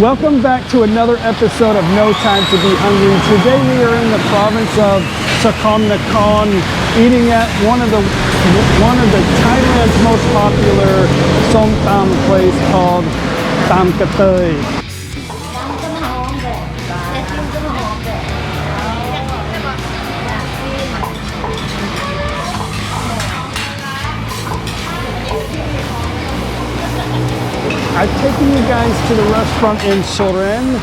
Welcome back to another episode of No Time to Be Hungry. Today we are in the province of Sakon, Nakhon, eating at one of the Thailand's most popular Som Tom place called Tăm Cà Tơi. I've taken you guys to the restaurant in Soren,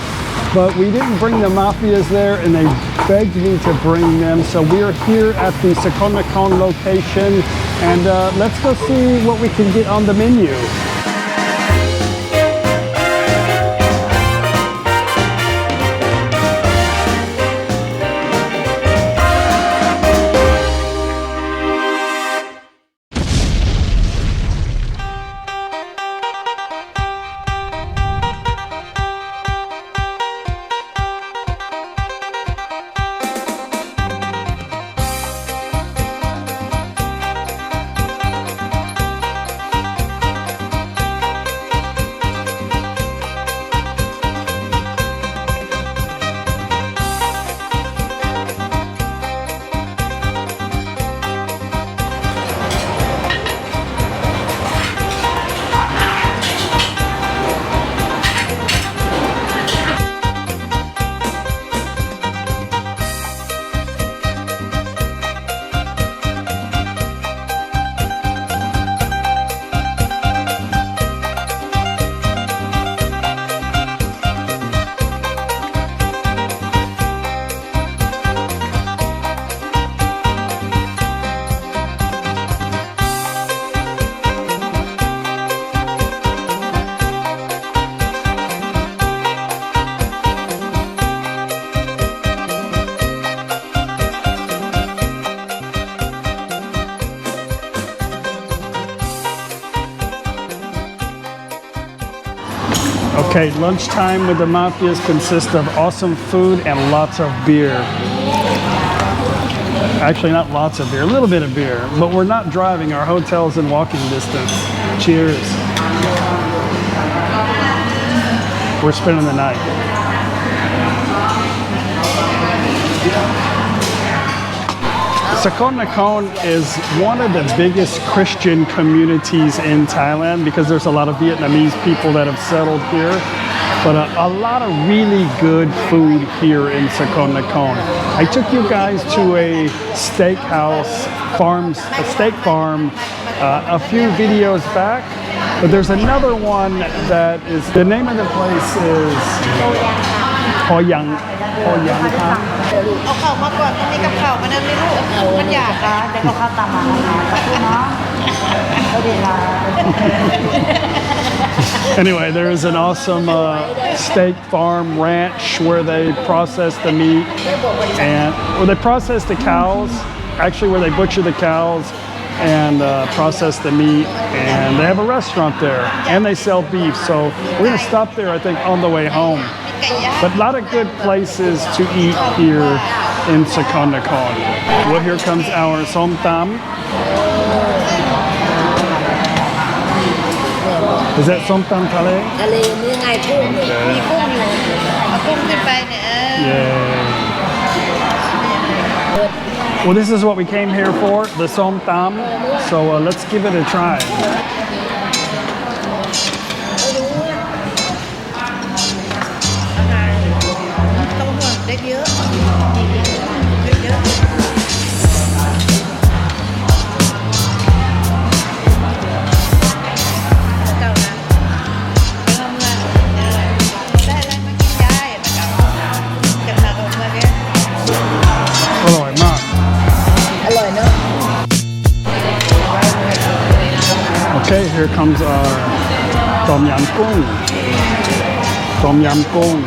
but we didn't bring the mafias there and they begged me to bring them. So we are here at the Sakon Nakhon location and let's go see what we can get on the menu. Okay, lunchtime with the mafias consists of awesome food and lots of beer. Actually, not lots of beer, a little bit of beer, but we're not driving. Our hotel's in walking distance. Cheers. We're spending the night. Sakon Nakhon is one of the biggest Christian communities in Thailand because there's a lot of Vietnamese people that have settled here, but a lot of really good food here in Sakon Nakhon. I took you guys to a steak farm, a few videos back, but there's another one that is, the name of the place is Ho Yang. เอาข้าวมาก่อนต้องมีกับข้าวมานั่นไม่รู้มันอยากค่ะเดี๋ยวเขาข้าวตามมาสักครู่เนาะก็ดีละ Anyway, there is an awesome steak farm ranch where they process the meat and where they process the cows, actually where they butcher the cows and process the meat, and they have a restaurant there and they sell beef, so we're going to stop there I think on the way home. But a lot of good places to eat here in Sakon Nakhon. Well, here comes our Som Tam. Is that Som Tam Thale? ทะเลนี่ไงกุ้งมีกุ้งอยู่เอากุ้งขึ้นไปเนี่ย Yeah. Well, this is what we came here for, the Som Tam. So let's give it a try. Okay, here comes our Tom Yam Kung. Tom Yam Kung.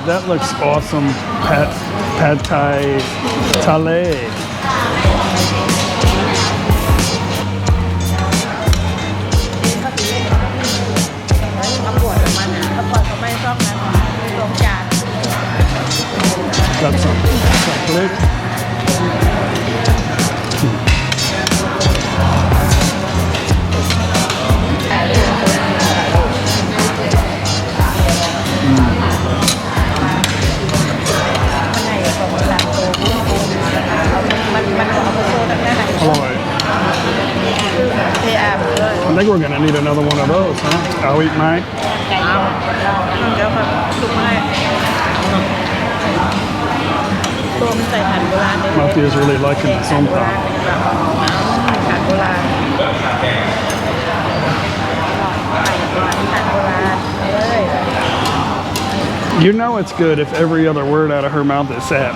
that looks awesome. Pad Thai Thale. เอาปวดของมันอ่ะเอาปวดเขาไม่ชอบนะลงจาน Got some chocolate. I think we're gonna need another one of those, huh? I'll eat mine. เดี๋ยวแบบชุบให้ตัวมันใส่ผัดโบราณเลย Matthew is really liking the Som Tom. ผัดโบราณผัดโบราณเลย You know it's good if every other word out of her mouth is sap,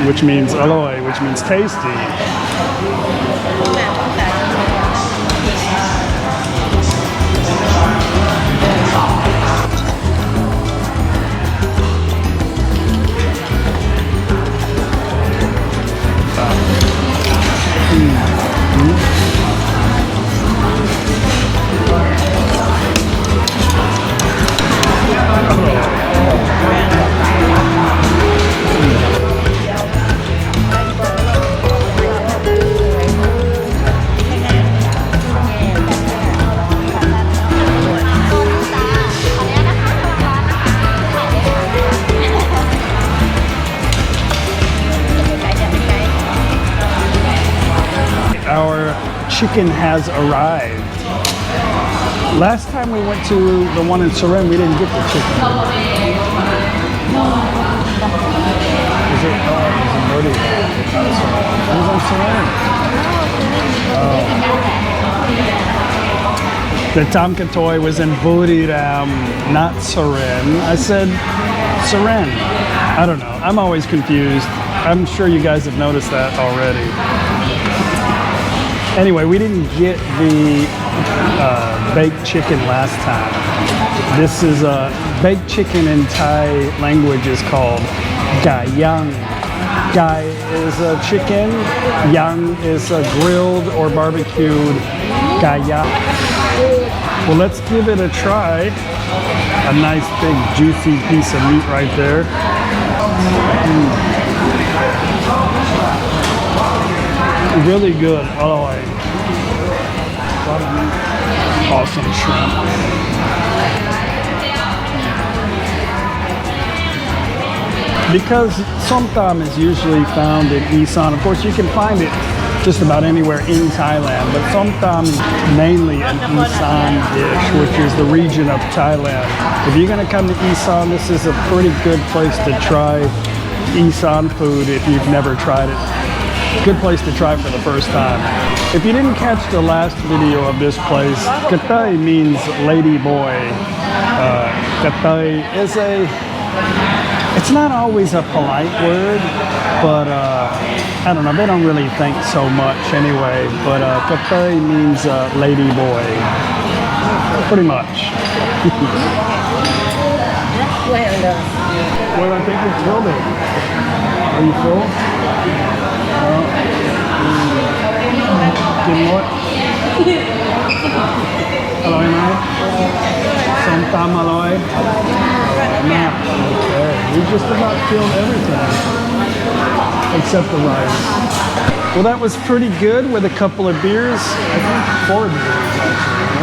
which means aloy, which means tasty. Our chicken has arrived. Last time we went to the one in Surin, we didn't get the chicken. Is it? Oh, it was in Modi. It was in Surin. Oh. The Tom Katoy was in Buriram, not Surin. I said Surin. I don't know. I'm always confused. I'm sure you guys have noticed that already. Anyway, we didn't get the baked chicken last time. This is baked chicken in Thai language is called gai yang. Gai is a chicken, yang is a grilled or barbecued gai yang. Well, let's give it a try. A nice big juicy piece of meat right there. Really good. Oh, awesome shrimp. Because Som Tom is usually found in Isaan. Of course, you can find it just about anywhere in Thailand, but Som Tom is mainly an Isaan dish, which is the region of Thailand. If you're going to come to Isaan, this is a pretty good place to try Isaan food if you've never tried it. Good place to try for the first time. If you didn't catch the last video of this place, Katay means lady boy. Katay is it's not always a polite word, but I don't know, they don't really think so much anyway, but Katay means lady boy. Pretty much. Well, I think it's filled it. Are you full? Give me what? Aloy mai? Som Tom aloy? No. Okay. We just about filled everything. Except the rice. Well, that was pretty good with a couple of beers. I think 4 beers actually.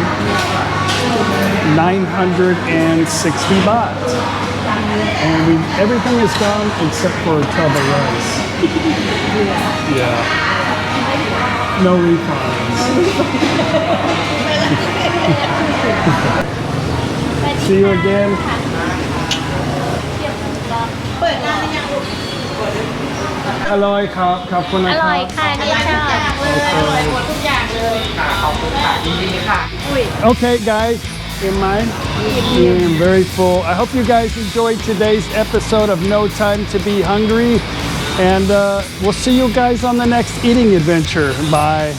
960 baht. And everything is gone except for a tub of rice. Yeah. No refunds. See you again. Aloy ครับขอบคุณนะ อ ค ร่ รั อย บ ค่ะนี่ชอบ ทุกอย่างเลยขอบคุณค่ะยินดีค่ะ Okay, guys, in mind, I am very full. I hope you guys enjoyed today's episode of No Time to Be Hungry, and we'll see you guys on the next eating adventure. Bye.